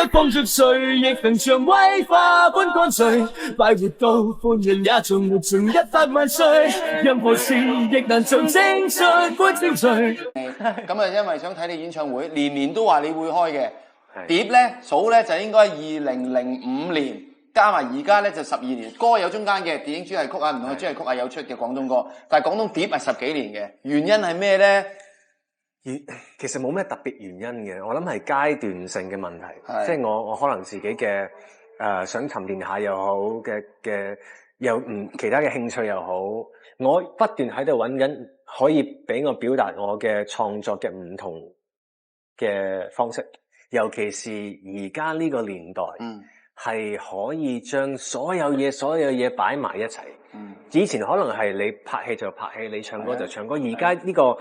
得放逐誰，亦能像威化般乾脆。快活到歡人也從沒盡一百萬歲，任何事亦難像精粹般精粹。咁啊，因為想睇你演唱會，年年都話你會開嘅。碟咧數咧就應該2005年，加埋而家咧就12年。歌有中間嘅，電影主題曲啊，唔同嘅主題曲啊有出嘅廣東歌，但係廣東碟係10幾年嘅。原因係咩咧？其實冇咩特別原因嘅，我諗係階段性嘅問題，即係我可能自己嘅想沉澱下又好嘅又其他嘅興趣又好，我不斷喺度揾緊可以俾我表達我嘅創作嘅唔同嘅方式，尤其是而家呢個年代，係可以將所有嘢擺埋一齊。以前可能係你拍戲就拍戲，你唱歌就唱歌，而家呢個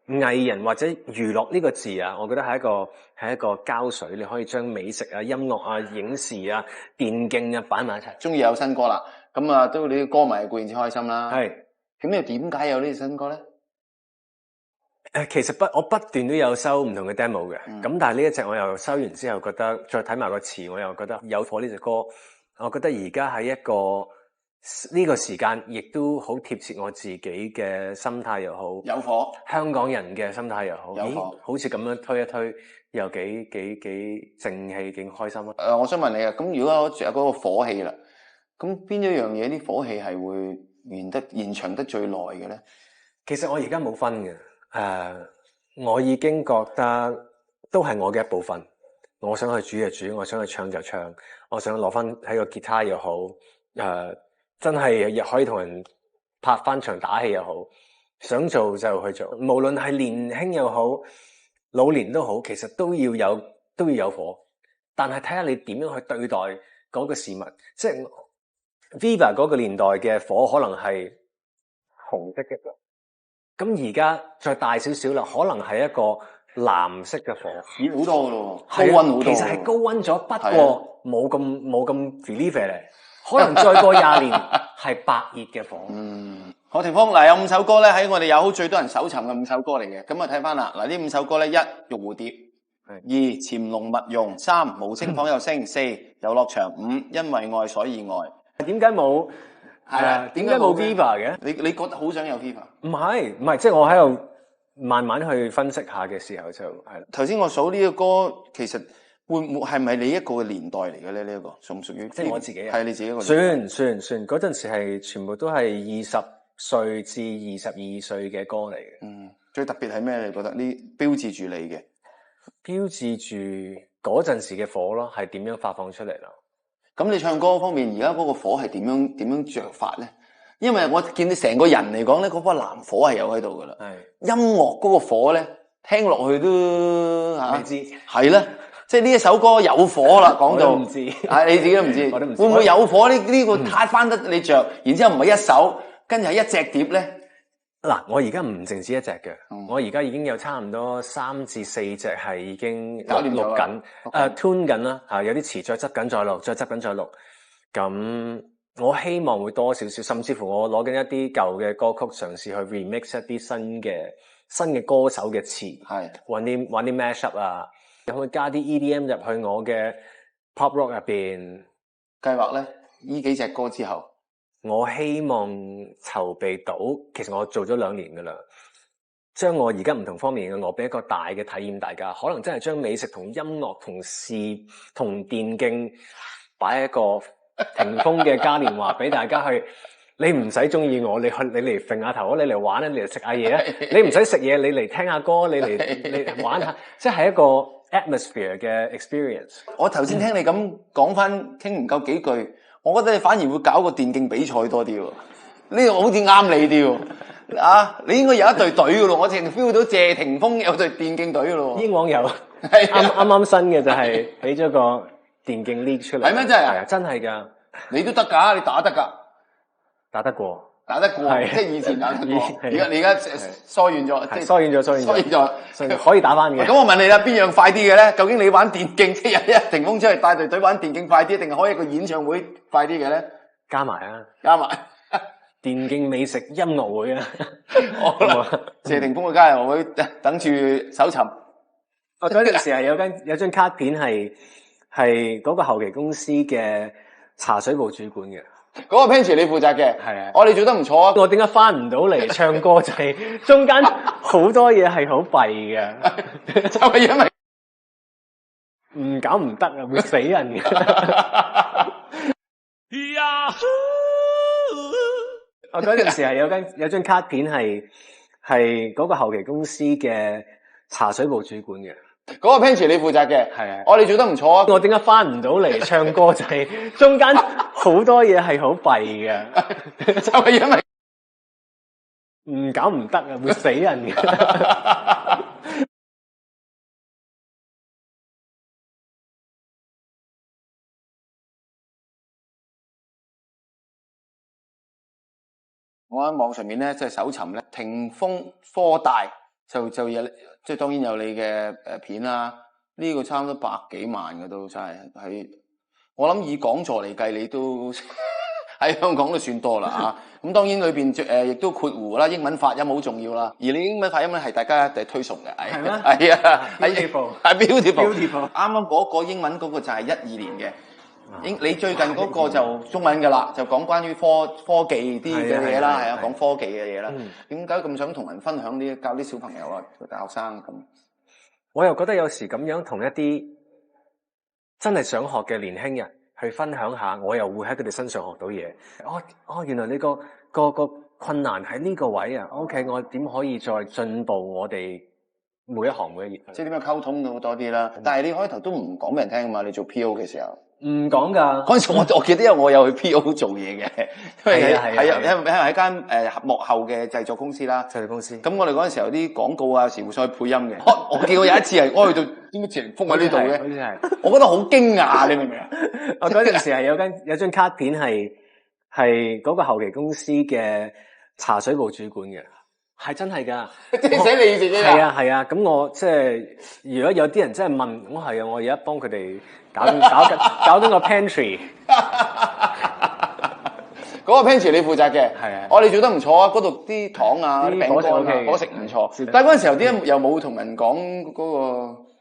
藝人或者娛樂呢個字啊，我覺得係一個膠水，你可以將美食啊、音樂啊、影視啊、電競啊擺埋一齊。終於有新歌啦，咁啊都你啲歌迷固然之開心啦。係，咁又點解有呢隻新歌咧？其實我不斷都有收唔同嘅 demo 嘅，咁但係呢一隻我又收完之後覺得，再睇埋個詞，我又覺得有火呢隻歌，我覺得而家係一個呢個時間，亦都好貼切我自己嘅心態又好，有火，香港人嘅心態又好，有火，好似咁樣推一推，又幾正氣，幾開心咯。我想問你啊，咁如果有嗰個火氣啦，咁邊一樣嘢啲火氣係會延長得最耐嘅咧？其實我而家冇分嘅，我已經覺得都係我嘅一部分。我想去煮就煮，我想去唱就唱，我想攞翻喺個吉他又好，真係亦可以同人拍翻場打戲又好，想做就去做。無論係年輕又好，老年都好，其實都要有火。但係睇下你點樣去對待嗰個事物，即係 Viva 嗰個年代嘅火可能係紅色嘅，咁而家再大少少啦，可能係一個藍色嘅火，熱好多噶咯，高溫好多。其實係高溫咗，不過冇咁 feel 咧。可能再過20年係白熱嘅火。何霆鋒嗱，有5首歌咧喺我哋有好最多人搜尋嘅5首歌嚟嘅，咁啊睇翻啦。嗱呢5首歌咧，1玉蝴蝶，2潛龍勿用，3無聲仿有聲，4遊樂場，5因為愛所以愛。點解冇？係啊，點解冇 Viva 嘅？你覺得好想有 Viva？唔係，即係我喺度慢慢去分析下嘅時候就係啦。頭先我數呢個歌，其實會唔會係咪你一個嘅年代嚟嘅咧？呢一個屬唔屬於？即係我自己係你自己一個。算嗰陣時係全部都係20歲至22歲嘅歌嚟嘅。最特別係咩？你覺得呢標誌住你嘅？標誌住嗰陣時嘅火咯，係點樣發放出嚟咯？咁你唱歌方面，而家嗰個火係點樣着法咧？因為我見你成個人嚟講咧，嗰把藍火係有喺度噶啦。係音樂嗰個火咧，聽落去都你知係啦。即係呢一首歌有火啦，講到唔知，你自己都唔知，我都唔知會唔會有火呢個撻翻得你着？然之後唔係一首，跟住係一隻碟咧。嗱，我而家唔淨止一隻嘅，我而家已經有差唔多3至4隻係已經錄緊，tune 緊啦，有啲詞再執緊再錄，再執緊再錄。咁我希望會多少少，甚至乎我攞緊一啲舊嘅歌曲，嘗試去 remix 一啲新嘅歌手嘅詞，玩啲 mashup 啊。可以加啲 EDM 入去我嘅 pop rock 入邊。計劃咧，呢幾隻歌之後，我希望籌備到，其實我做咗2年噶啦，將我而家唔同方面嘅我俾一個大嘅體驗大家，可能真係將美食同音樂同視同電競擺一個霆鋒嘅嘉年華俾大家去。你唔使中意我，你嚟揈下頭，你嚟玩啊，你嚟食下嘢啊，你唔使食嘢，你嚟聽下歌，你嚟玩下，即係一個 atmosphere 嘅 experience。我頭先聽你咁講翻，傾唔夠幾句，我覺得你反而會搞個電競比賽多啲喎。呢個好似啱你啲喎。啊，你應該有一隊隊噶咯，我淨係 feel 到謝霆鋒有隊電競隊噶咯。英皇有，啱新嘅就係起咗個電競 league 出嚟。係咩？真係啊？真係㗎。你都得㗎，你打得㗎。打得過，即係以前打得過。你而家疏遠咗，即係疏遠咗，可以打翻嘅。咁我問你啦，邊樣快啲嘅咧？究竟你玩電競，即係一霆鋒出嚟帶隊隊玩電競快啲，定係開一個演唱會快啲嘅咧？加埋啊！電競美食音樂會啊！謝霆鋒嘅嘉年華會等住搜尋。嗰陣時係有張卡片係係嗰個後期公司嘅茶水部主管嘅。嗰個 pantry 你負責嘅，係啊，你做得唔錯啊！我點解翻唔到嚟唱歌就係中間好多嘢係好弊嘅，就係因為唔搞唔得啊，會死人嘅。我嗰陣時係有張卡片係嗰個後期公司嘅茶水部主管嘅。嗰個 pantry 你負責嘅，係啊，你做得唔錯啊！我點解翻唔到嚟唱歌就係中間好多嘢係好弊嘅，就係因為唔搞唔得啊，會死人嘅。我喺網上面咧，即係搜尋咧，霆鋒科大就有，即係當然有你嘅片啦。呢個差唔多100幾萬嘅都真係喺，我諗以講座嚟計，你都喺香港都算多啦嚇。咁當然裏邊亦都括弧啦，英文發音好重要啦。而你英文發音咧係大家推崇嘅，係咩？係啊，係 beautiful。啱啱嗰個英文嗰個就係12年嘅。你最近嗰個就中文㗎啦，就講關於科技啲嘅嘢啦，係啊，講科技嘅嘢啦。點解咁想同人分享啲教啲小朋友啊、大學生咁？我又覺得有時咁樣同一啲真係想學嘅年輕人去分享下，我又會喺佢哋身上學到嘢。原來你個困難喺呢個位啊。OK， 我點可以再進步我哋每一行每一業？即係點樣溝通到多啲啦？但係你開頭都唔講俾人聽啊嘛，你做 PO 嘅時候。唔講㗎。嗰陣時我記得我有去 PO 做嘢嘅，因為喺間幕後嘅製作公司啦。製作公司。咁我哋嗰陣時有啲廣告啊，時會上去配音嘅。我記過有一次係我去到點解霆鋒喺呢度嘅？好似係。我覺得好驚訝，你明唔明啊？我嗰陣時係有張卡片係嗰個後期公司嘅茶水部主管嘅。係真係㗎，即係寫你自己啊！係啊，咁我即係如果有啲人真係問，我係啊，我而家幫佢哋搞緊個 pantry。嗰個 pantry 你負責嘅，係啊，你做得唔錯啊！嗰度啲糖啊、啲餅乾啊，我食唔錯。但係嗰陣時候啲人又冇同人講嗰個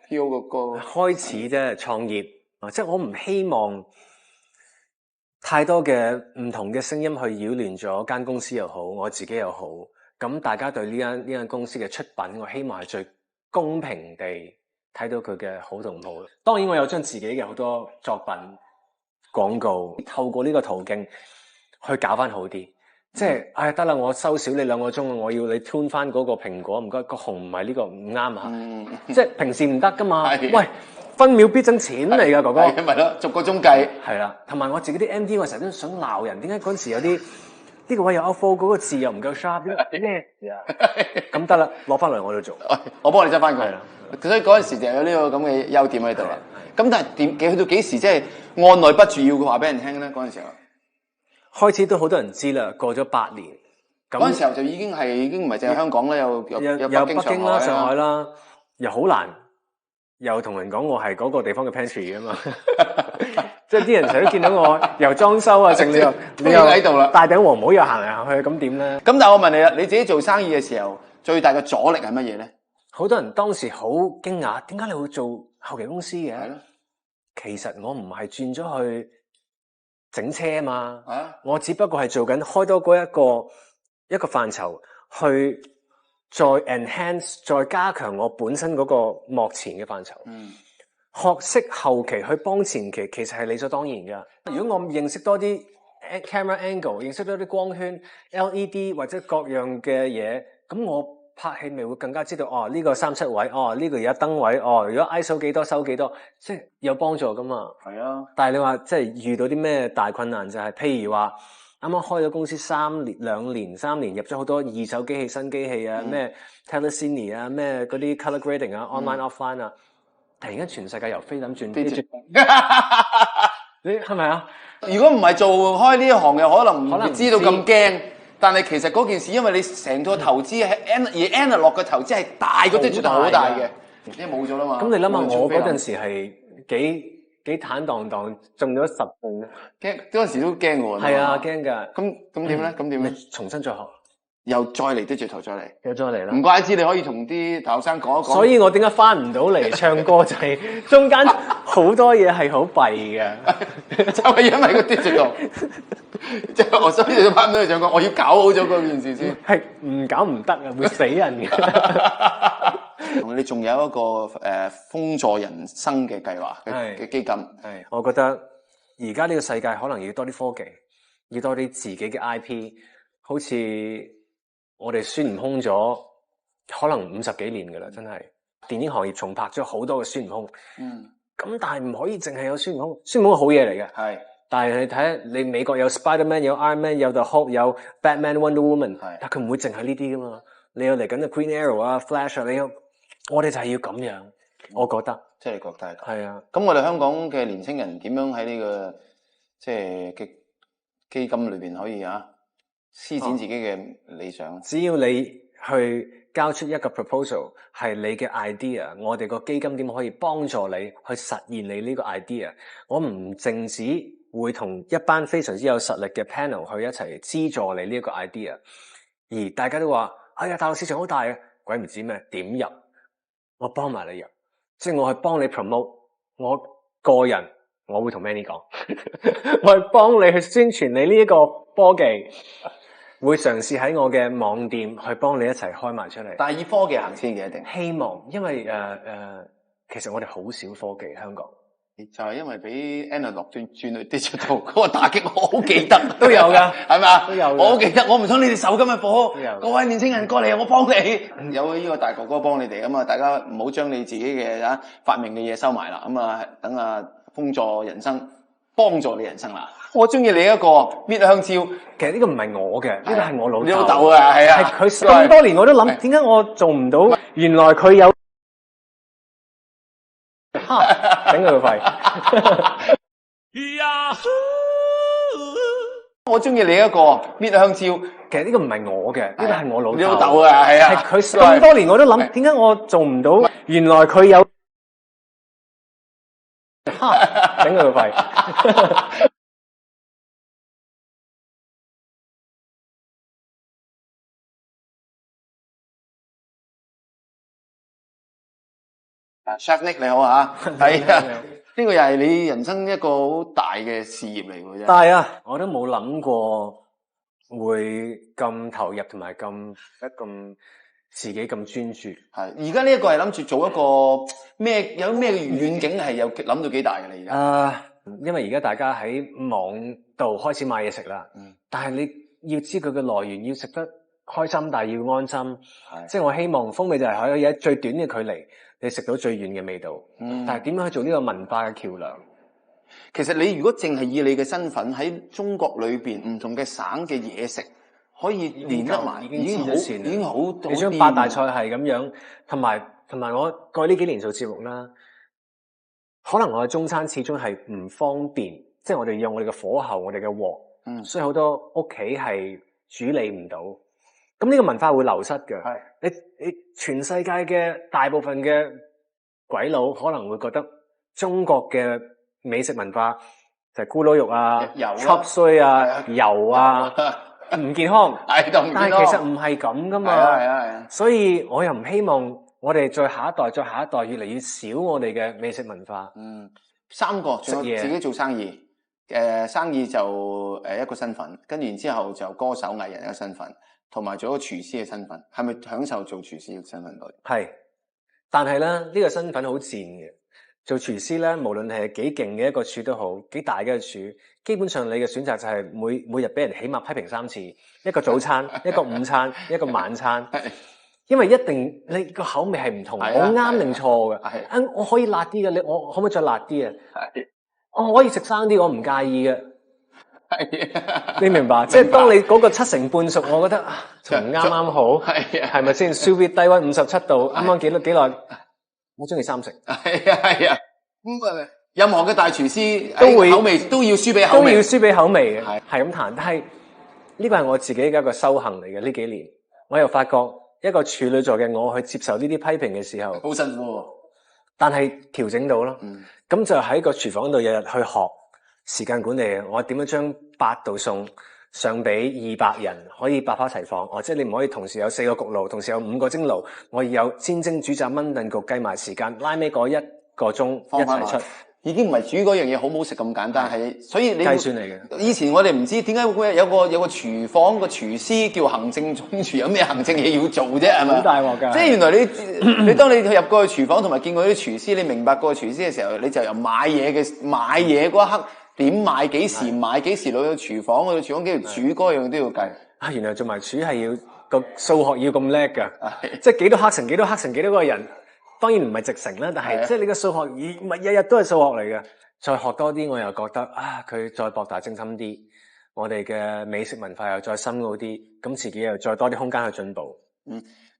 PO 嗰個開始啫，創業啊，即係我唔希望太多嘅唔同嘅聲音去擾亂咗間公司又好，我自己又好。咁大家對呢間公司嘅出品，我希望係最公平地睇到佢嘅好同唔好。當然我有將自己嘅好多作品廣告透過呢個途徑去搞翻好啲。即係得啦，我收少你2個鐘，我要你 tune 翻嗰個蘋果，唔該個紅唔係呢個唔啱啊。即係平時唔得噶嘛。喂，分秒必爭錢嚟㗎，哥哥。係咪咯？逐個鐘計。係啦，同埋我自己啲 MD，我成日都想鬧人，點解嗰陣時有啲呢個位有 outflow，嗰個字又唔夠 sharp 咩？咁得啦，攞翻嚟我度做，我幫你執翻佢。所以嗰陣時就有呢個咁嘅優點喺度啦。咁但係去到幾時即係按捺不住要佢話俾人聽咧？嗰陣時候開始都好多人知啦。過咗8年，嗰陣時候就已經唔係淨係香港啦，有北京啦、上海啦，又好難又同人講我係嗰個地方嘅 pantry 啊嘛。即係啲人成日都見到我又裝修啊，剩你又喺度啦，戴頂黃帽又行嚟行去，咁點咧？咁但係我問你啦，你自己做生意嘅時候，最大嘅阻力係乜嘢咧？好多人當時好驚訝，點解你會做後期公司嘅？係咯，其實我唔係轉咗去整車啊嘛，我只不過係做緊開多嗰一個範疇，去再 enhance 再加強我本身嗰個幕前嘅範疇。學識後期去幫前期，其實係理所當然噶。如果我認識多啲 camera angle， 認識多啲光圈、LED 或者各樣嘅嘢，咁我拍戲咪會更加知道呢個37位，呢個而家燈位，如果 ISO 幾多收幾多，即係有幫助噶嘛。係啊，但係你話即係遇到啲咩大困難就係，譬如話啱啱開咗公司3年，入咗好多二手機器、新機器啊，咩 Telecine 啊，咩嗰啲 color grading 啊，online offline 啊。突然間全世界由菲林轉，你係咪啊？如果唔係做開呢一行，又可能唔知道咁驚。但係其實嗰件事，因為你成套投資係 analog 嘅投資係大過 digital 好大嘅，即係冇咗啦嘛。咁你諗下，我嗰陣時係幾坦蕩蕩中咗10分，驚嗰陣時都驚喎。係啊，驚㗎。咁點咧？咁點咧？重新再學。又再嚟 digital 再嚟，又再嚟啦。唔怪之你可以同啲大學生講一講。所以我點解翻唔到嚟唱歌就係中間好多嘢係好弊嘅，就係因為個 digital。即係我所以你翻唔到嚟唱歌，我要搞好咗嗰件事先。係唔搞唔得啊，會死人嘅。同你仲有一個輔助人生嘅計劃嘅基金。係，我覺得而家呢個世界可能要多啲科技，要多啲自己嘅 IP， 好似我哋孫悟空咗可能50幾年㗎啦，真係電影行業重拍咗好多嘅孫悟空。咁但係唔可以淨係有孫悟空，孫悟空係好嘢嚟嘅。係。但係你睇下，你美國有 Spider-Man、有 Iron Man、有 The Hulk、有 Batman、Wonder Woman， 但佢唔會淨係呢啲噶嘛。你有嚟緊嘅 Green Arrow 啊、Flash 啊，我哋就係要咁樣，我覺得。即係你覺得係咁？係啊。咁我哋香港嘅年青人點樣喺呢個即係嘅基金裏邊可以施展自己嘅理想？只要你去交出一個 proposal 係你嘅 idea， 我哋個基金點可以幫助你去實現你呢個 idea？ 我唔淨止會同一班非常之有實力嘅 panel 去一齊資助你呢一個 idea， 而大家都話：哎呀，大陸市場好大啊，鬼唔知咩？點入？我幫埋你入，即係我去幫你 promote。我個人我會同 Manny 講，我去幫你去宣傳你呢一個科技。會嘗試喺我嘅網店去幫你一齊開埋出嚟，但係以科技行先嘅一定希望，因為其實我哋好少科技香港，就係因為俾 analog 轉去 digital 嗰個打擊，我好記得都有噶，係咪啊？都有，我好記得，我唔想你哋受今日火，各位年青人過嚟，我幫你，有呢個大哥哥幫你哋，咁啊，大家唔好將你自己嘅發明嘅嘢收埋啦，咁啊，等輔助人生，幫助你人生啦。我中意你一個搣香蕉，其實呢個唔係我嘅，呢個係我老豆啊，係啊，係佢咁多年我都諗，點解我做唔到？原來佢有，頂佢個肺！我中意你一個搣香蕉，其實呢個唔係我嘅，呢個係我老豆啊，係啊，係佢咁多年我都諗，點解我做唔到？原來佢有，頂佢個肺！Chef Nick 你好啊，係啊，呢個又係你人生一個好大嘅事業嚟嘅啫。但係我都冇諗過會咁投入同埋咁自己咁專注。係，而家呢一個係諗住做一個咩？有咩遠景係有諗到幾大嘅你而家？因為而家大家喺網度開始買嘢食啦。但係你要知佢嘅來源，要食得開心，但係要安心。即係我希望風味就係可以喺最短嘅距離。你食到最遠嘅味道，但係點樣去做呢個文化嘅橋梁？其實你如果淨係以你嘅身份喺中國裏邊唔同嘅省嘅嘢食，可以連得埋，已經好。你將八大菜系咁樣，同埋我過去呢幾年做節目啦，可能我嘅中餐始終係唔方便，即係我哋用我哋嘅火候、我哋嘅鑊，所以好多屋企係處理唔到。咁呢個文化會流失嘅。係你全世界嘅大部分嘅鬼佬可能會覺得中國嘅美食文化就係咕嚕肉啊、chop suey啊、油啊，唔健康。但係其實唔係咁噶嘛。係啊。所以我又唔希望我哋再下一代越嚟越少我哋嘅美食文化。三個食嘢，自己做生意。生意就一個身份，跟住然之後就歌手藝人一個身份。同埋做一個廚師嘅身份，係咪享受做廚師嘅身份多啲？係，但係咧呢個身份好賤嘅。做廚師咧，無論係幾勁嘅一個廚都好，幾大嘅一個廚，基本上你嘅選擇就係每日俾人起碼批評3次，一個早餐、一個午餐、一個晚餐。因為一定你個口味係唔同，我啱定錯嘅。我可以辣啲嘅，我可唔可以再辣啲啊？我可以食生啲，我唔介意嘅。你明白？即係當你嗰個7成半熟，我覺得仲啱啱好，係咪先？sous vide低溫57度，啱啱幾耐？我中意3成。係啊。咁任何嘅大廚師都會口味都要輸俾口味，都要輸俾口味嘅，係咁彈。但係呢個係我自己嘅一個修行嚟嘅。呢幾年，我又發覺一個處女座嘅我去接受呢啲批評嘅時候，好辛苦。但係調整到咯，咁就喺個廚房度日日去學。時間管理，我點樣將8道餸上俾200人，可以百花齊放。即係你唔可以同時有4個焗爐，同時有5個蒸爐，我要有煎蒸煮炸炆燉焗，計埋時間，拉尾嗰1個鐘一齊出。已經唔係煮嗰樣嘢好唔好食咁簡單，係所以你計算嚟嘅。以前我哋唔知點解會有個廚房個廚師叫行政總廚，有咩行政嘢要做啫？係咪？好大鑊㗎！即係原來你當你入過去廚房同埋見過啲廚師，你明白個廚師嘅時候，你就由買嘢嗰一刻點買幾時買幾時攞到廚房，去到廚房幾條煮嗰樣都要計。原來做埋廚係要個數學要咁叻㗎，即係幾多克乘幾多克乘幾多個人。當然唔係直乘啦，但係即係你個數學唔係日日都係數學嚟嘅。再學多啲，我又覺得佢再博大精深啲，我哋嘅美食文化又再深奧啲，咁自己又再多啲空間去進步。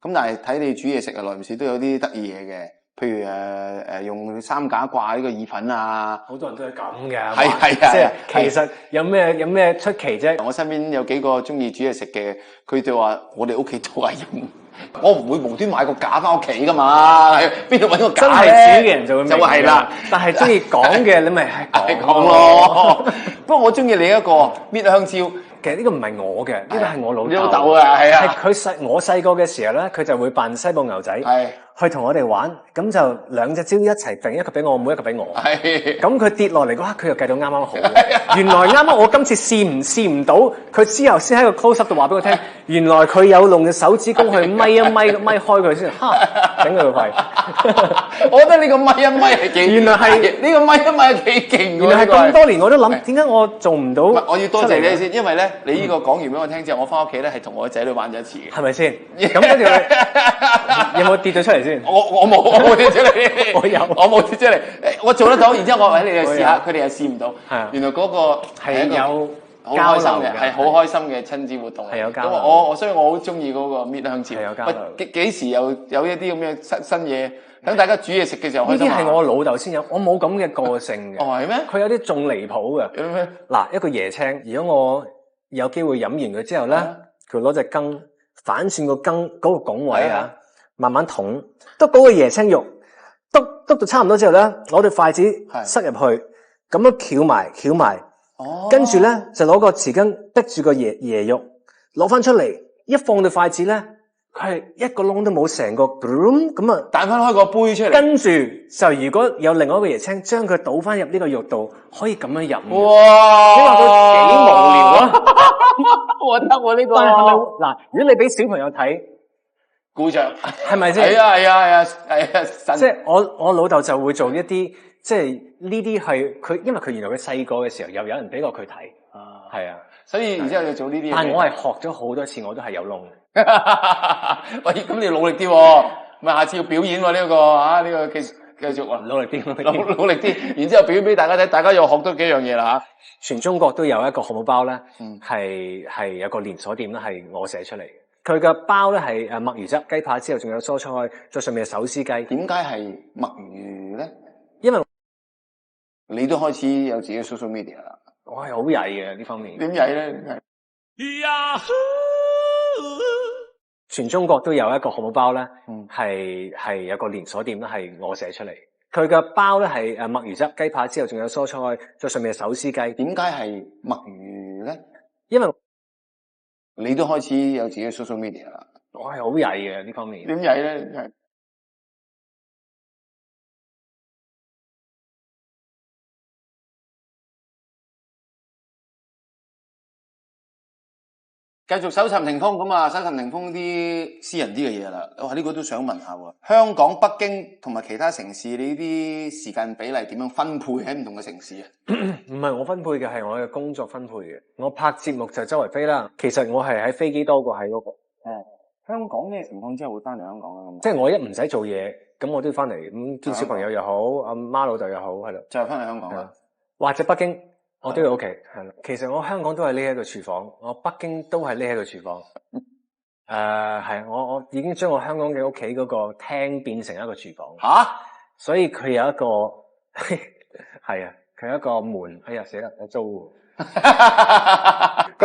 咁但係睇你煮嘢食啊，耐唔時都有啲得意嘢嘅，譬如用三架掛呢個意粉啊，好多人都係咁嘅。係即係其實有咩出奇啫？我身邊有幾個中意煮嘢食嘅，佢哋話我哋屋企都係咁。我唔會無端買個架翻屋企噶嘛，邊度揾個架咧？真係煮嘅人就會明，就係啦。但係中意講嘅，你咪係講咯。不過我中意你一個搣香蕉，其實呢個唔係我嘅，呢個係我老豆啊，係啊。係我細個嘅時候咧，佢就會扮西部牛仔，去同我哋玩，咁就2隻蕉一齊揈，一個俾我，每一個俾我。咁佢跌落嚟嗰刻，佢又計到啱啱好。原來啱啱我今次試唔到，佢之後先喺個 close up 度話俾我聽，原來佢有用嘅手指公去咪開佢先，整佢個肺。我覺得呢個咪係幾，原來係呢個咪係幾勁。原來係咁多年我都諗，點解我做唔到？我要多謝你先，因為咧你呢個講完俾我聽之後，我翻屋企咧係同我仔女玩咗一次嘅，係咪先？咁跟住有冇跌咗出嚟先？我冇跌出嚟，我冇跌出嚟，我做得到。然之後我話你哋試下，佢哋又試唔到。原來嗰個係有交流嘅，係好開心嘅親子活動。係有交流。咁所以我好中意嗰個搣香蕉。係有交流。幾時又有一啲咁嘅新嘢，等大家煮嘢食嘅時候開心。呢啲係我老豆先有，我冇咁嘅個性嘅。係咩？佢有啲仲離譜嘅。有咩？嗱，一個椰青，如果我有機會飲完佢之後咧，佢攞隻羹反轉個羹嗰個拱位啊，慢慢捅，篤嗰個椰青肉，篤到差唔多之後咧，攞對筷子塞入去，咁樣翹埋，跟住咧就攞個匙羹逼住個椰肉，攞翻出嚟，一放對筷子咧，佢係一個窿都冇，成個咁啊彈翻開個杯出嚟，跟住就如果有另外一個椰青，將佢倒翻入呢個肉度，可以咁樣飲。哇！你話佢幾無聊啊？我得喎呢個。嗱，如果你俾小朋友睇，鼓掌，係咪先？係啊！即係我老豆就會做一啲，即係呢啲係佢，因為佢原來佢細個嘅時候又有人俾過佢睇，係啊，所以然之後就做呢啲。但係我係學咗好多次，我都係有窿嘅。喂，咁你要努力啲喎，咪下次要表演喎呢個呢個繼續啊，努力啲，努力啲，然之後表演俾大家睇，大家又學多幾樣嘢啦嚇。全中國都有一個漢堡包咧，係有個連鎖店咧，係我寫出嚟嘅。佢嘅包咧係墨魚汁雞扒之後，仲有蔬菜，再上面係手撕雞。點解係墨魚咧？因為你都開始有自己嘅 social media 啦。我係好曳嘅呢方面。點曳咧？全中國都有一個漢堡包咧，係有個連鎖店咧，係我寫出嚟。佢嘅包咧係墨魚汁雞扒之後，仲有蔬菜，再上面係手撕雞。點解係墨魚咧？因為你都開始有自己嘅 social media 啦。我係好曳嘅呢方面。點曳咧？繼續搜尋霆鋒咁啊！搜尋霆鋒啲私人啲嘅嘢啦。哇，呢個都想問下喎。香港、北京同埋其他城市，你啲時間比例點樣分配喺唔同嘅城市啊？唔係我分配嘅，係我嘅工作分配嘅。我拍節目就周圍飛啦。其實我係喺飛機多過喺嗰個。香港咩情況之後會翻嚟香港啊？即係我一唔使做嘢，咁我都要翻嚟咁見小朋友又好，阿媽老豆又好，係咯，就係翻嚟香港啦。或者北京。我都要屋企，係啦。其實我香港都係匿喺個廚房，我北京都係匿喺個廚房。係我已經將我香港嘅屋企嗰個廳變成一個廚房。所以佢有一個係啊，佢有一個門。哎呀，死啦，我租個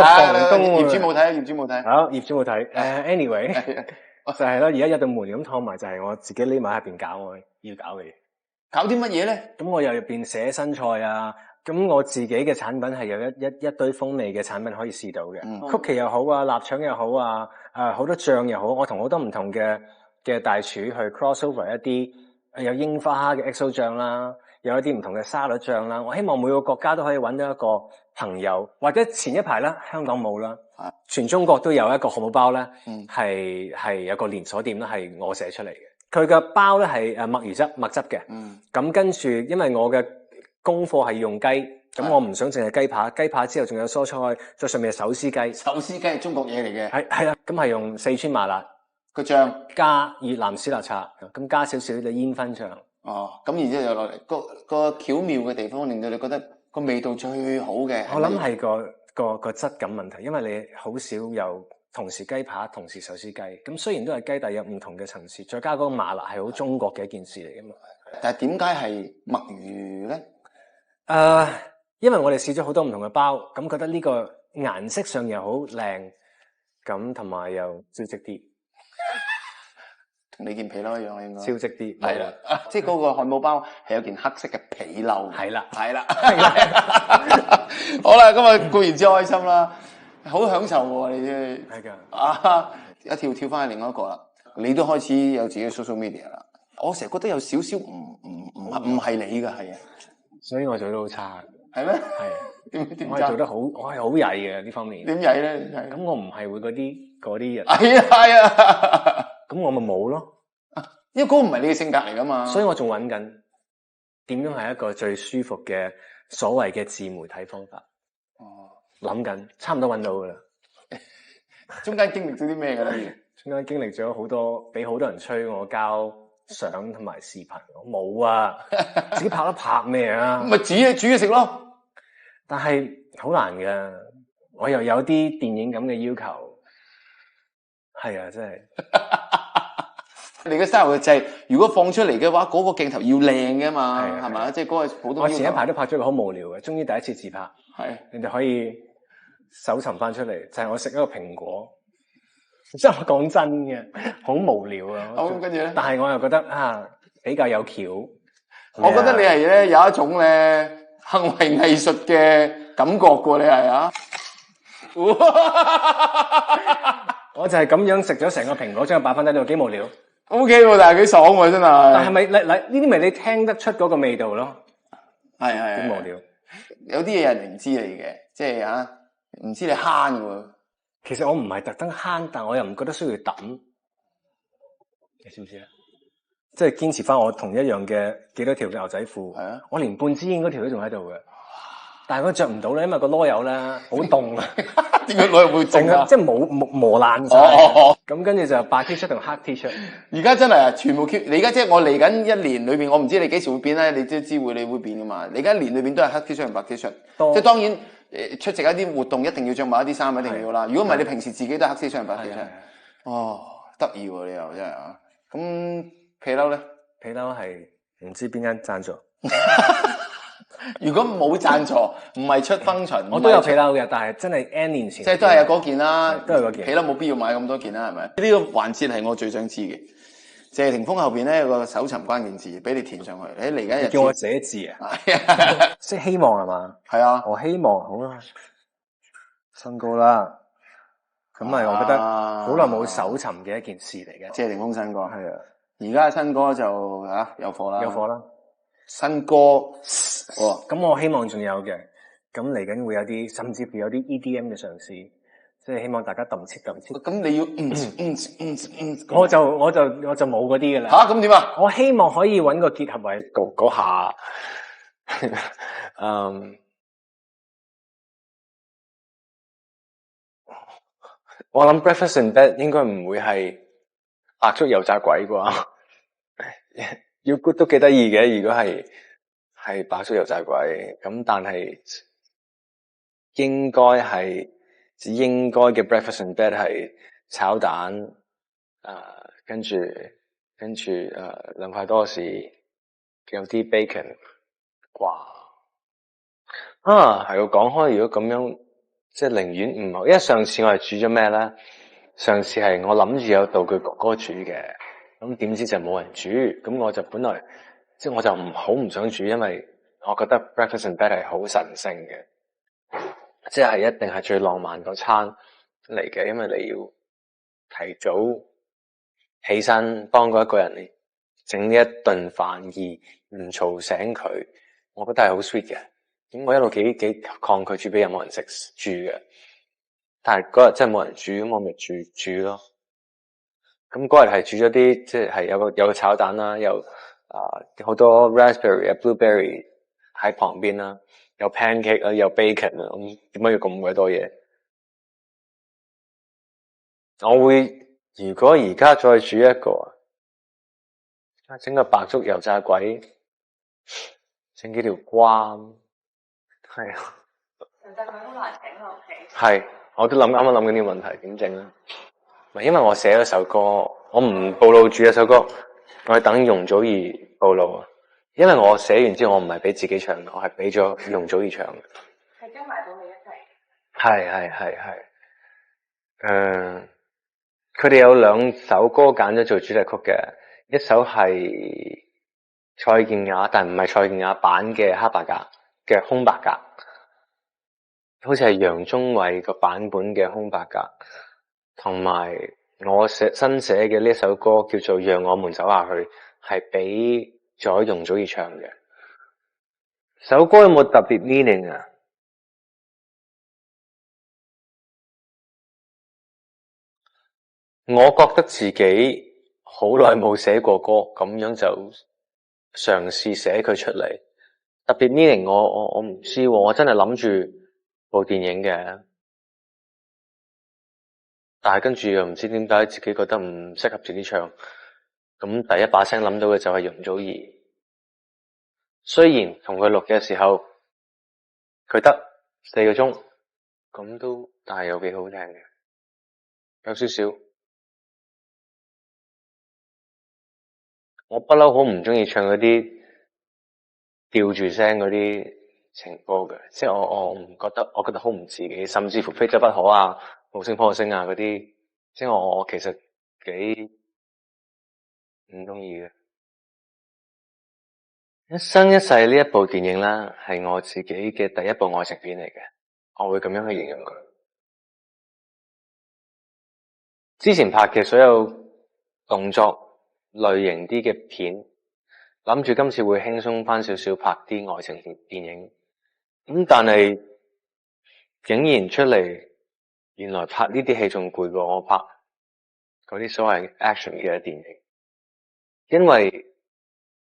房東業主冇睇，業主冇睇。好，業主冇睇。anyway 就係啦，而家有道門咁拖埋，就係我自己匿埋喺入邊搞我要搞嘅嘢。搞啲乜嘢咧？咁我又入邊寫新菜啊。咁我自己嘅產品係有一堆風味嘅產品可以試到嘅，曲奇又好啊，臘腸又好啊，好多醬又好，我同好多唔同嘅大廚去 cross over 一啲有櫻花嘅 XO 醬啦，有一啲唔同嘅沙律醬啦。我希望每個國家都可以揾到一個朋友，或者前一排啦，香港冇啦，全中國都有一個漢堡包咧，係有個連鎖店啦，係我寫出嚟嘅。佢嘅包咧係墨魚汁麥汁嘅，咁跟住因為我嘅功課係用雞，咁我唔想淨係雞扒之後仲有蔬菜，再上面係手撕雞。手撕雞係中國嘢嚟嘅，係啦，咁係用四川麻辣個醬加越南小辣叉，咁加少少嘅煙燻醬。哦，咁然之後又落嚟個巧妙嘅地方，令到你覺得個味道最好嘅。我諗係個質感問題，因為你好少有同時雞扒、同時手撕雞。咁雖然都係雞，但係有唔同嘅層次，再加嗰個麻辣係好中國嘅一件事嚟噶嘛。但係點解係墨魚咧？因為我哋試咗好多唔同嘅包，咁覺得呢個顏色上又好靚，咁同埋又招積啲。同你件皮褸一樣，應該超值啲，係啦，即係嗰個漢堡包係有件黑色嘅皮褸，係啦，係啦，好啦，今日固然之開心啦，好享受喎，你哋係㗎，一跳翻去另外一個啦，你都開始有自己嘅 social media 啦，我成日覺得有少少唔係你㗎，係啊，所以我做得好差，係咩？係點我係做得好，我係好曳嘅呢方面。點曳咧？咁我唔係會嗰啲人，係啊。咁我咪冇咯，因為嗰個唔係你嘅性格嚟噶嘛，所以我仲揾緊點樣係一個最舒服嘅所謂嘅自媒體方法。諗緊，差唔多揾到噶啦。中間經歷咗啲咩㗎咧？中間經歷咗好多，俾好多人催我交相同埋視頻，我冇啊，自己拍得拍咩啊？咪煮嘢食咯。但係好難㗎，我又有啲電影咁嘅要求。係啊，真係。你嘅 style 就係如果放出嚟嘅話，嗰個鏡頭要靚嘅嘛，係咪？即係嗰個普通。我前一排都拍咗個好無聊嘅，終於第一次自拍。係，你哋可以搜尋翻出嚟，就係我食一個蘋果。即係我講真嘅，好無聊啊。好，跟住咧。但係我又覺得比較有橋。我覺得你係咧有一種咧行為藝術嘅感覺㗎，你係啊。我就係咁樣食咗成個蘋果，將佢擺翻低度，幾無聊。O K 喎，但係幾爽喎，真係。但係咪呢啲咪你聽得出嗰個味道咯？係。幾無聊。有啲嘢人哋唔知你嘅，即係唔知你慳嘅喎。其實我唔係特登慳，但我又唔覺得需要抌。你知唔知啊？即係堅持翻我同一樣嘅幾多條嘅牛仔褲。係啊。我連半支煙嗰條都仲喺度嘅。但係我着唔到咧，因為個籮柚咧好凍啊！點解攞入會凍啊？即係磨爛晒。咁跟住就白 T 恤同黑 T 恤。而家真係全部 keep。你而家即係我嚟緊一年裏邊，我唔知你幾時會變咧。你都知你會變噶嘛？你而家一年裏邊都係黑 T 恤同白 T 恤。即係當然出席一啲活動一定要着埋一啲衫，一定要啦。如果唔係，你平時自己都係黑 T 恤同白 T 恤。哦，得意喎！你又真係啊！咁皮褸咧？皮褸係唔知邊間贊助。如果冇贊助，唔係出function，我都有皮褸嘅，但係真係 N 年前，即係都係有嗰件啦，都係嗰件。皮褸冇必要買咁多件啦，係咪？呢個環節係我最想知嘅。謝霆鋒後邊咧有個搜尋關鍵字，俾你填上去。你嚟緊日叫我寫字啊？即係希望係嘛？係啊，我希望好啦，新歌啦。咁咪我覺得好耐冇搜尋嘅一件事嚟嘅。謝霆鋒新歌係啊，而家新歌就有貨啦，有貨啦。新歌咁我希望仲有嘅，咁嚟緊會有啲，甚至乎有啲 EDM 嘅嘗試，即係希望大家揼切。咁你要我就冇嗰啲噶啦。吓，咁點啊？我希望可以揾個結合位嗰下，我諗 Breakfast in Bed 應該唔會係白粥油炸鬼啩。要 good 都幾得意嘅，如果係白粥油炸鬼咁，但係應該嘅 breakfast in bed 係炒蛋，跟住兩塊多士，有啲 bacon 啩。係我講開，如果咁樣即係寧願唔好，因為上次我係煮咗咩咧？上次係我諗住有道具哥哥煮嘅。咁點知就冇人煮，咁我就本來即係我就好唔想煮，因為我覺得 breakfast in bed 係好神聖嘅，即係一定係最浪漫嗰餐嚟嘅，因為你要提早起身幫嗰一個人嚟整呢一頓飯而唔嘈醒佢，我覺得係好 sweet 嘅。咁我一路幾抗拒煮俾任何人食煮嘅，但係嗰日真係冇人煮，咁我咪煮咯。咁嗰日係煮咗啲，即係有個炒蛋啦，有好多 raspberry 啊 blueberry 喺旁邊啦，有 pancake 啊，有 bacon 啊，咁點解要咁鬼多嘢？我會如果而家再煮一個，整個白粥油炸鬼，整幾條瓜，係啊，油炸鬼好難整啊，係，我都啱啱諗緊呢個問題，點整咧？因為我寫咗首歌，我唔暴露住一首歌，我係等容祖兒暴露啊。因為我寫完之後，我唔係俾自己唱，我係俾咗容祖兒唱嘅。係跟埋到你一齊。係。佢哋有兩首歌揀咗做主題曲嘅，一首係蔡健雅，但唔係蔡健雅版嘅黑白格嘅空白格，好似係楊宗緯個版本嘅空白格。同埋我新寫嘅呢首歌叫做《讓我們走下去》，係俾咗容祖兒唱嘅。首歌有冇特別 meaning 啊？我覺得自己好耐冇寫過歌，咁樣就嘗試寫佢出嚟。特別 meaning 我唔知喎，我真係諗住部電影嘅。但係跟住又唔知點解自己覺得唔適合自己唱，咁第一把聲諗到嘅就係容祖兒。雖然同佢錄嘅時候佢得4個鐘，咁都但係又幾好聽嘅，有少少。我不嬲好唔中意唱嗰啲吊住聲嗰啲情歌嘅，即係我唔覺得，我覺得好唔自己，甚至乎非走不可啊，無聲破聲啊嗰啲，即係我其實幾唔中意嘅。一生一世呢一部電影啦，係我自己嘅第一部愛情片嚟嘅，我會咁樣去形容佢。之前拍嘅所有動作類型啲嘅片，諗住今次會輕鬆翻少少拍啲愛情電影，咁但係竟然出嚟，原來拍呢啲戲仲攰過我拍嗰啲所謂 action 嘅電影，因為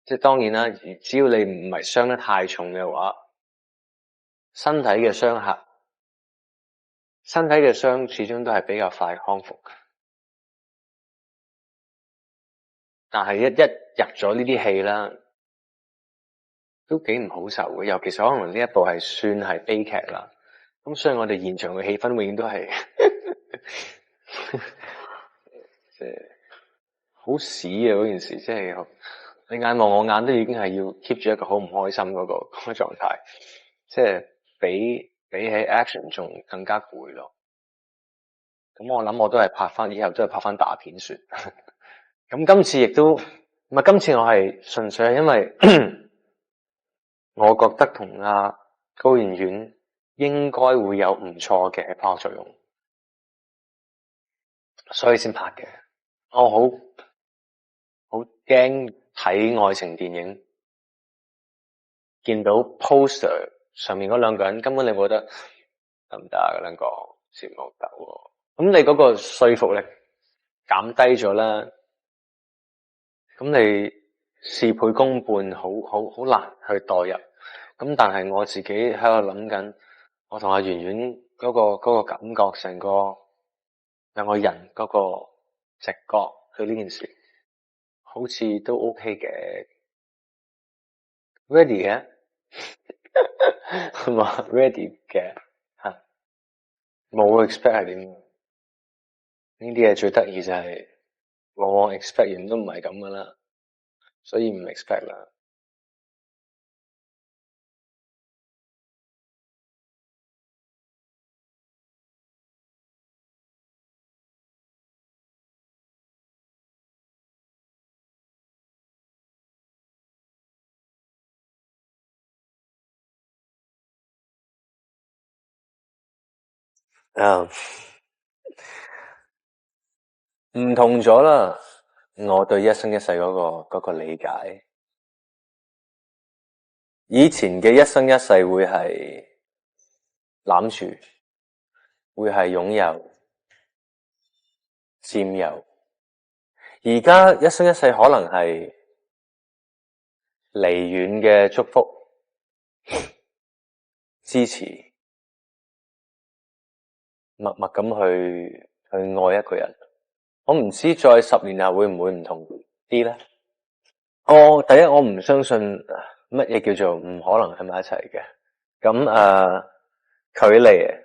即係當然啦，只要你唔係傷得太重嘅話，身體嘅傷始終都係比較快康復嘅。但係一入咗呢啲戲啦，都幾唔好受嘅。尤其是可能呢一部係算係悲劇啦，咁所以我哋現場嘅氣氛永遠都係即係好屎啊！嗰件事即係你眼望我眼都已經係要 keep 住一個好唔開心嗰個狀態，即係比起 action 仲更加攰咯。咁我諗我都係拍翻以後都係拍翻大片算。咁今次亦都唔係，今次我係純粹係因為我覺得同阿高圓圓應該會有唔錯嘅化學作用，所以先拍嘅。我好驚睇愛情電影，見到 poster 上面嗰兩個人，根本你覺得得唔得啊？嗰兩個節目得喎，咁你嗰個說服力減低咗啦，咁你事倍功半，好難去代入。咁但係我自己喺度諗緊，我同阿圓圓嗰個感覺，成個兩個人嗰個直覺對呢件事，好似都 OK 嘅 ，ready 嘅，係嘛？ready 嘅吓，冇 expect 係點？呢啲嘢最得意就係往往 expect 完都唔係咁噶啦，所以唔 expect 啦。唔同咗啦，我對一生一世嗰個理解。以前嘅一生一世會係攬住，會係擁有、佔有。而家一生一世可能係離遠嘅祝福、支持，默默咁去愛一個人。我唔知再10年後會唔會唔同啲咧？第一，我唔相信乜嘢叫做唔可能喺埋一齊嘅。咁距離，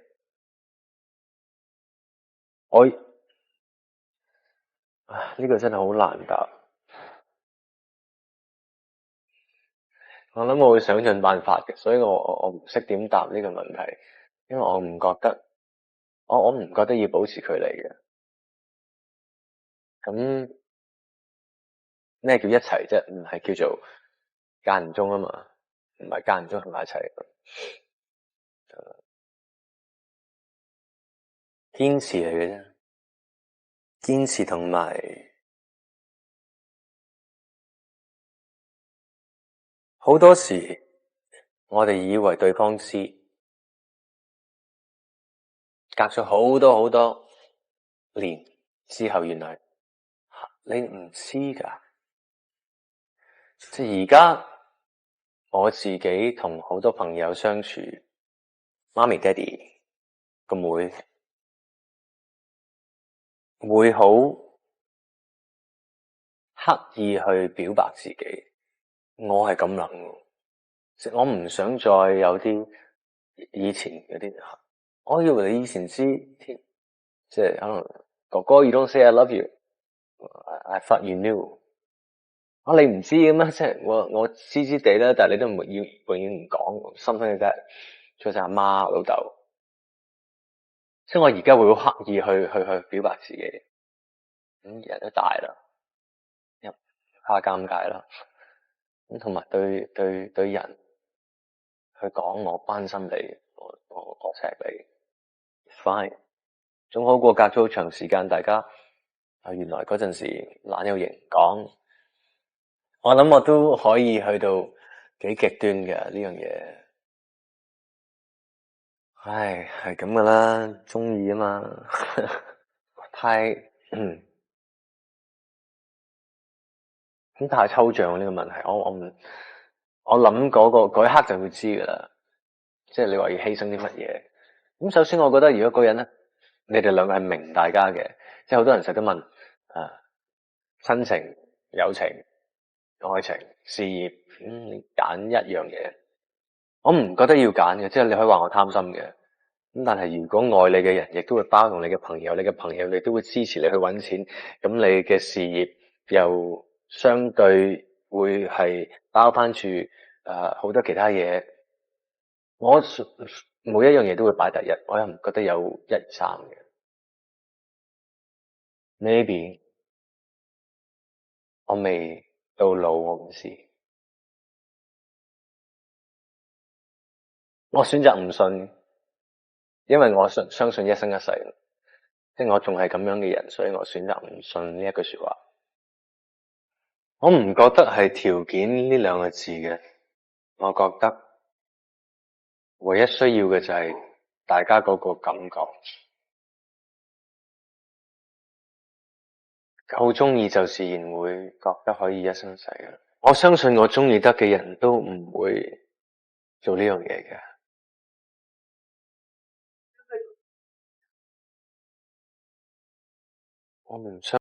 呢個真係好難答。我諗我會想盡辦法嘅，所以我唔識點答呢個問題，因為我唔覺得，我唔覺得要保持距離嘅。咁咩叫一齊啫？唔係叫做間唔中啊嘛，唔係間唔中喺埋一齊。堅持嚟嘅啫，堅持同埋好多時，我哋以為對方知，隔咗好多年之後，原來你唔知㗎。即係而家我自己同好多朋友相處，媽咪、爹哋、個妹會好刻意去表白自己。我係咁諗，即我唔想再有啲以前嗰啲。我以為你以前知添，即係可能哥哥 you don't say I love you，I thought you knew。你唔知嘅咩？即係我知知地啦，但係你都唔要永遠唔講，something like that。除咗阿媽老豆，即係我而家會好刻意去表白自己。人都大啦，怕尷尬啦。咁同埋對人去講我關心你，我錫你 ，fine， 總好過隔咗好長時間，大家原來嗰陣時懶有型講。我諗我都可以去到幾極端嘅呢樣嘢。唉，係咁噶啦，中意啊嘛，太咁太抽象呢個問題。我諗嗰一刻就會知噶啦。即係你話要犧牲啲乜嘢？咁首先我覺得如果嗰人咧，你哋兩個係明大家嘅，即係好多人成日都問親情、友情、愛情、事業，你揀一樣嘢，我唔覺得要揀嘅。即係你可以話我貪心嘅，咁但係如果愛你嘅人，亦都會包容你嘅朋友，你嘅朋友亦都會支持你去搵錢，咁你嘅事業又相對會係包翻住好多其他嘢。我每一樣嘢都會擺第一，我又唔覺得有1、2、3嘅。Maybe 我未到老，我唔知。我選擇唔信，因為我相信一生一世。即係我仲係咁樣嘅人，所以我選擇唔信呢一句說話。我唔覺得係條件呢2個字嘅，我覺得唯一需要嘅就係大家嗰個感覺。夠鍾意就自然會覺得可以一生一世嘅。我相信我鍾意得嘅人都唔會做呢樣嘢嘅。我唔相